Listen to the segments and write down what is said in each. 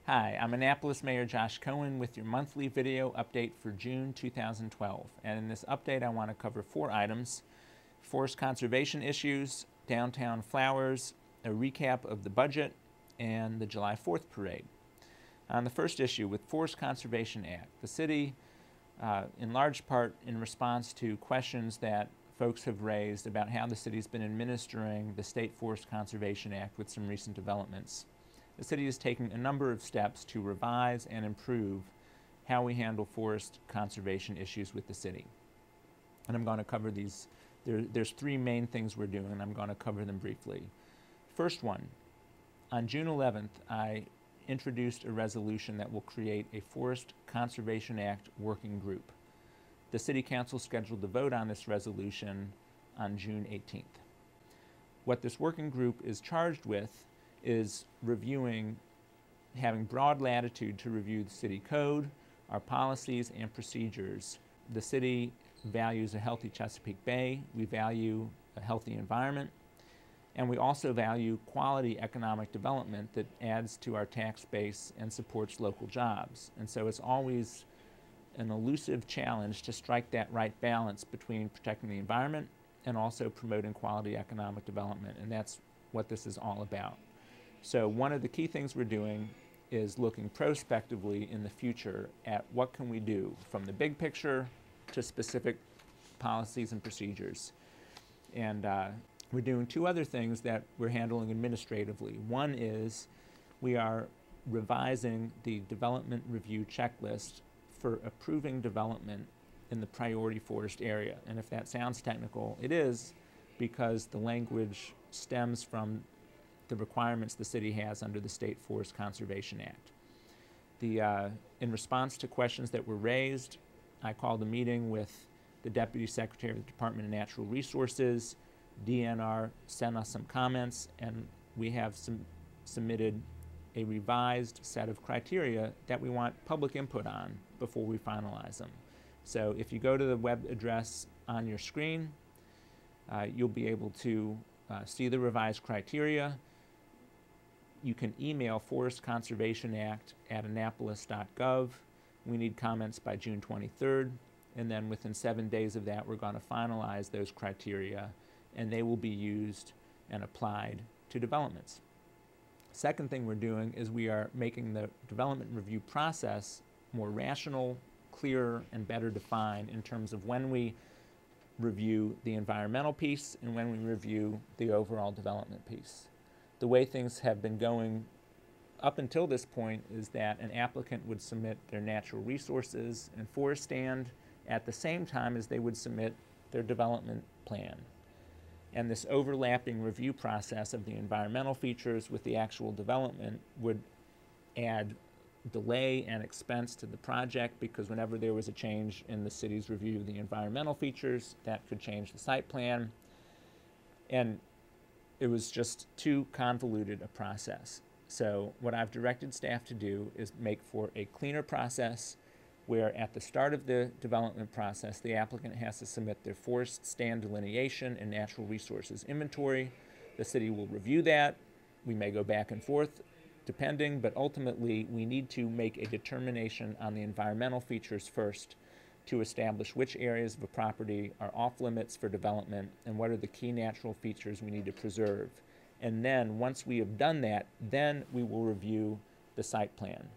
Hi, I'm Annapolis Mayor Josh Cohen with your monthly video update for June 2012. And in this update, I want to cover 4 items: forest conservation issues, downtown flowers, a recap of the budget, and the July 4th parade. On the first issue with Forest Conservation Act, the city, in large part in response to questions that folks have raised about how the city's been administering the State Forest Conservation Act with some recent developments, the city is taking a number of steps to revise and improve how we handle forest conservation issues with the city. And I'm going to cover these. There's 3 main things we're doing, and I'm going to cover them briefly. First one, on June 11th, I introduced a resolution that will create a Forest Conservation Act working group. The City Council scheduled to vote on this resolution on June 18th. What this working group is charged with is having broad latitude to review the city code, our policies and procedures. The city values a healthy Chesapeake Bay, we value a healthy environment, and we also value quality economic development that adds to our tax base and supports local jobs. And so it's always an elusive challenge to strike that right balance between protecting the environment and also promoting quality economic development, and that's what this is all about. So one of the key things we're doing is looking prospectively in the future at what can we do from the big picture to specific policies and procedures. And we're doing 2 other things that we're handling administratively. One is we are revising the development review checklist for approving development in the priority forest area. And if that sounds technical, it is, because the language stems from the requirements the city has under the State Forest Conservation Act. In response to questions that were raised, I called a meeting with the Deputy Secretary of the Department of Natural Resources. DNR sent us some comments, and we have submitted a revised set of criteria that we want public input on before we finalize them. So if you go to the web address on your screen, you'll be able to see the revised criteria. You can email forestconservationact@annapolis.gov. We need comments by June 23rd, and then within 7 days of that, we're going to finalize those criteria, and they will be used and applied to developments. Second thing we're doing is we are making the development review process more rational, clearer, and better defined in terms of when we review the environmental piece and when we review the overall development piece. The way things have been going up until this point is that an applicant would submit their natural resources and forest stand at the same time as they would submit their development plan. And this overlapping review process of the environmental features with the actual development would add delay and expense to the project, because whenever there was a change in the city's review of the environmental features, that could change the site plan. And it was just too convoluted a process. So what I've directed staff to do is make for a cleaner process where at the start of the development process, the applicant has to submit their forest stand delineation and natural resources inventory. The city will review that. We may go back and forth depending, but ultimately we need to make a determination on the environmental features first to establish which areas of a property are off limits for development and what are the key natural features we need to preserve. And then once we have done that, then we will review the site plan.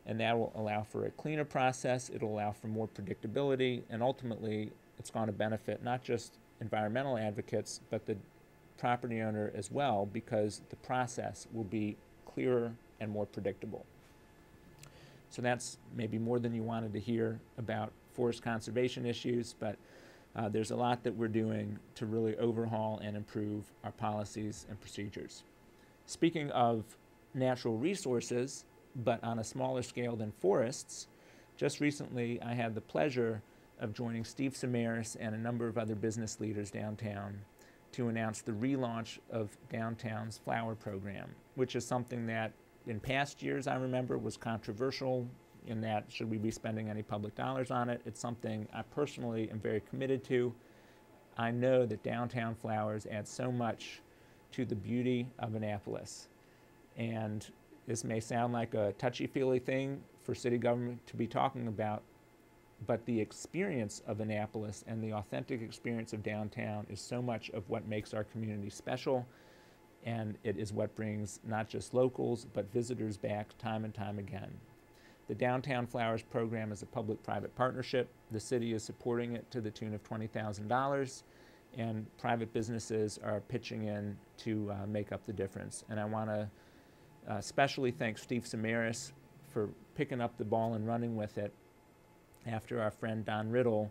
And that will allow for a cleaner process, it'll allow for more predictability, and ultimately it's going to benefit not just environmental advocates, but the property owner as well, because the process will be clearer and more predictable. So that's maybe more than you wanted to hear about forest conservation issues, but there's a lot that we're doing to really overhaul and improve our policies and procedures. Speaking of natural resources, but on a smaller scale than forests, just recently I had the pleasure of joining Steve Samaras and a number of other business leaders downtown to announce the relaunch of downtown's flower program, which is something that in past years I remember was controversial in that should we be spending any public dollars on it. It's something I personally am very committed to. I know that downtown flowers add so much to the beauty of Annapolis, and This may sound like a touchy-feely thing for city government to be talking about, but the experience of Annapolis and the authentic experience of downtown is so much of what makes our community special, and it is what brings not just locals, but visitors back time and time again. The Downtown Flowers program is a public-private partnership. The city is supporting it to the tune of $20,000, and private businesses are pitching in to make up the difference. And I want to especially thank Steve Samaras for picking up the ball and running with it after our friend Don Riddle,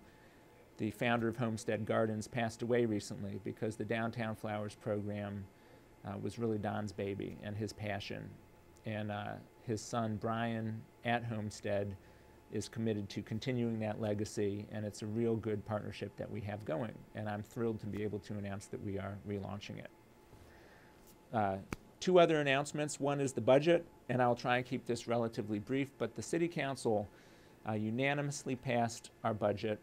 the founder of Homestead Gardens, passed away recently, because the Downtown Flowers program was really Don's baby and his passion. And his son Brian at Homestead is committed to continuing that legacy, and it's a real good partnership that we have going, and I'm thrilled to be able to announce that we are relaunching it. Two other announcements. One is the budget, and I'll try and keep this relatively brief, but the City Council unanimously passed our budget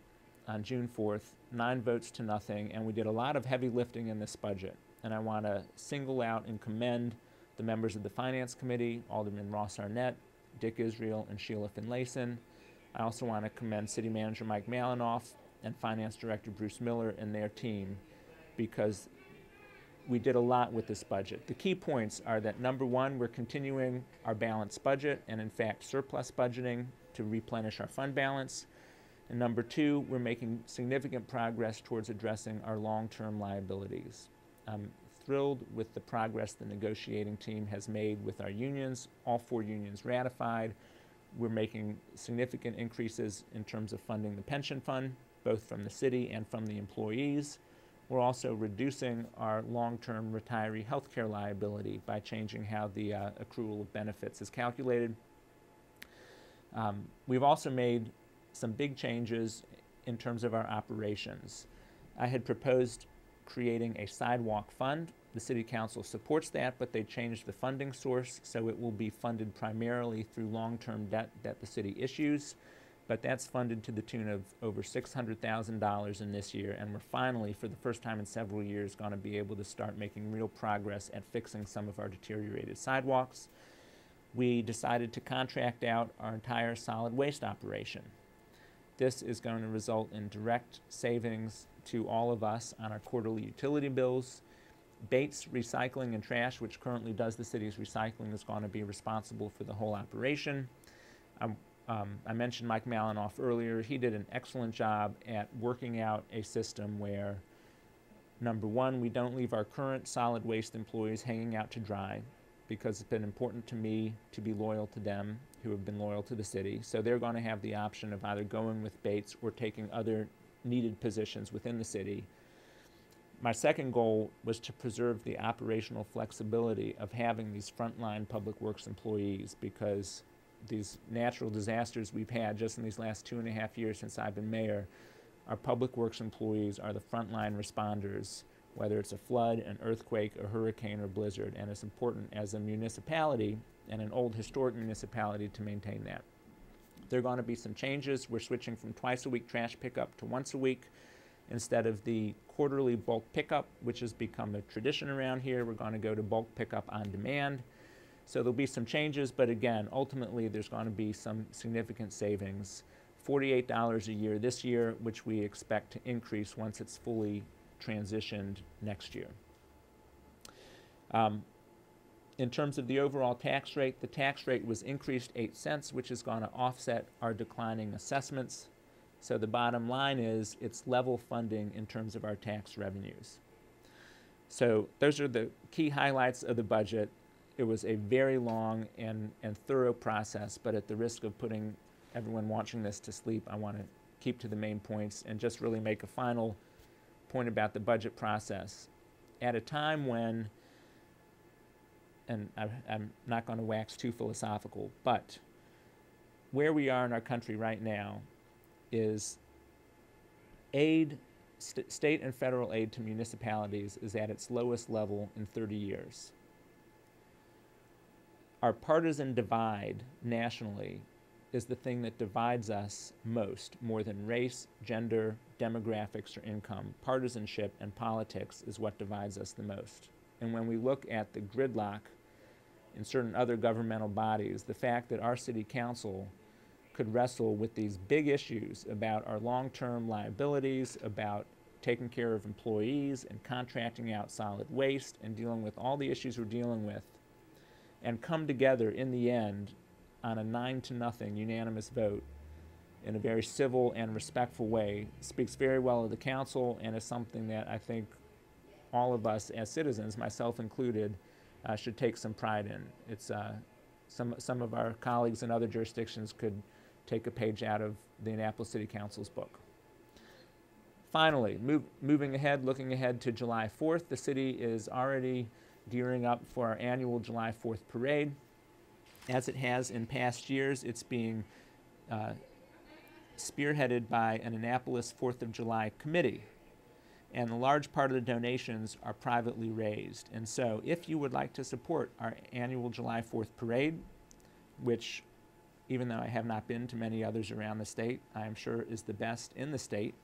on June 4th, 9 votes to nothing, and we did a lot of heavy lifting in this budget. And I want to single out and commend the members of the Finance Committee, Alderman Ross Arnett, Dick Israel, and Sheila Finlayson. I also want to commend City Manager Mike Malinoff and Finance Director Bruce Miller and their team, because we did a lot with this budget. The key points are that, number one, we're continuing our balanced budget and, in fact, surplus budgeting to replenish our fund balance. And number two, we're making significant progress towards addressing our long-term liabilities. I'm thrilled with the progress the negotiating team has made with our unions. All 4 unions ratified. We're making significant increases in terms of funding the pension fund, both from the city and from the employees. We're also reducing our long-term retiree health care liability by changing how the accrual of benefits is calculated. We've also made some big changes in terms of our operations. I had proposed creating a sidewalk fund. The City Council supports that, but they changed the funding source, so it will be funded primarily through long-term debt that the city issues, but that's funded to the tune of over $600,000 in this year, and we're finally, for the first time in several years, going to be able to start making real progress at fixing some of our deteriorated sidewalks. We decided to contract out our entire solid waste operation. This is going to result in direct savings to all of us on our quarterly utility bills. Bates Recycling and Trash, which currently does the city's recycling, is going to be responsible for the whole operation. I mentioned Mike Malinoff earlier. He did an excellent job at working out a system where, number one, we don't leave our current solid waste employees hanging out to dry, because it's been important to me to be loyal to them, who have been loyal to the city. So they're going to have the option of either going with Bates or taking other needed positions within the city. My second goal was to preserve the operational flexibility of having these frontline public works employees, because these natural disasters we've had just in these last 2.5 years since I've been mayor, our public works employees are the frontline responders, whether it's a flood, an earthquake, a hurricane, or blizzard, and it's important as a municipality and an old historic municipality to maintain that. There are going to be some changes. We're switching from twice-a-week trash pickup to once a week. Instead of the quarterly bulk pickup, which has become a tradition around here, we're going to go to bulk pickup on demand. So there'll be some changes, but again, ultimately there's going to be some significant savings. $48 a year this year, which we expect to increase once it's fully transitioned next year. In terms of the overall tax rate, the tax rate was increased 8 cents, which is going to offset our declining assessments. So the bottom line is it's level funding in terms of our tax revenues. So those are the key highlights of the budget. It was a very long and thorough process, but at the risk of putting everyone watching this to sleep, I want to keep to the main points and just really make a final point about the budget process. At a time when, and I'm not going to wax too philosophical, but where we are in our country right now is aid, state and federal aid to municipalities is at its lowest level in 30 years. Our partisan divide nationally is the thing that divides us most, more than race, gender, demographics, or income. Partisanship and politics is what divides us the most. And when we look at the gridlock in certain other governmental bodies, the fact that our city council could wrestle with these big issues about our long-term liabilities, about taking care of employees and contracting out solid waste and dealing with all the issues we're dealing with, and come together in the end on a 9-0 unanimous vote in a very civil and respectful way, speaks very well of the council and is something that I think all of us as citizens, myself included, should take some pride in. It's some of our colleagues in other jurisdictions could take a page out of the Annapolis City Council's book. Finally, moving ahead, looking ahead to July 4th, the city is already gearing up for our annual July 4th parade. As it has in past years, it's being spearheaded by an Annapolis 4th of July committee, and a large part of the donations are privately raised. And so if you would like to support our annual July 4th parade, which, even though I have not been to many others around the state, I am sure is the best in the state,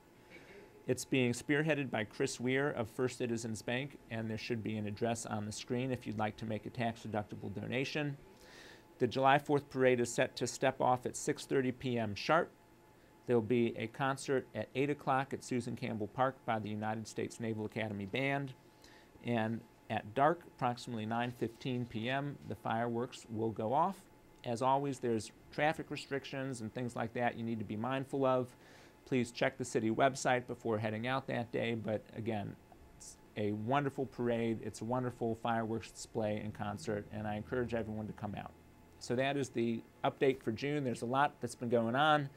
it's being spearheaded by Chris Weir of First Citizens Bank, and there should be an address on the screen if you'd like to make a tax-deductible donation. The July 4th parade is set to step off at 6:30 p.m. sharp. There will be a concert at 8 o'clock at Susan Campbell Park by the United States Naval Academy Band. And at dark, approximately 9:15 p.m., the fireworks will go off. As always, there's traffic restrictions and things like that you need to be mindful of. Please check the city website before heading out that day. But again, it's a wonderful parade. It's a wonderful fireworks display and concert, and I encourage everyone to come out. So that is the update for June. There's a lot that's been going on.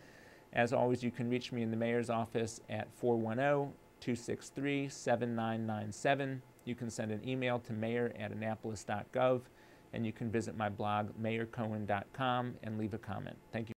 As always, you can reach me in the mayor's office at 410-263-7997. You can send an email to mayor@annapolis.gov, and you can visit my blog, mayorcohen.com, and leave a comment. Thank you.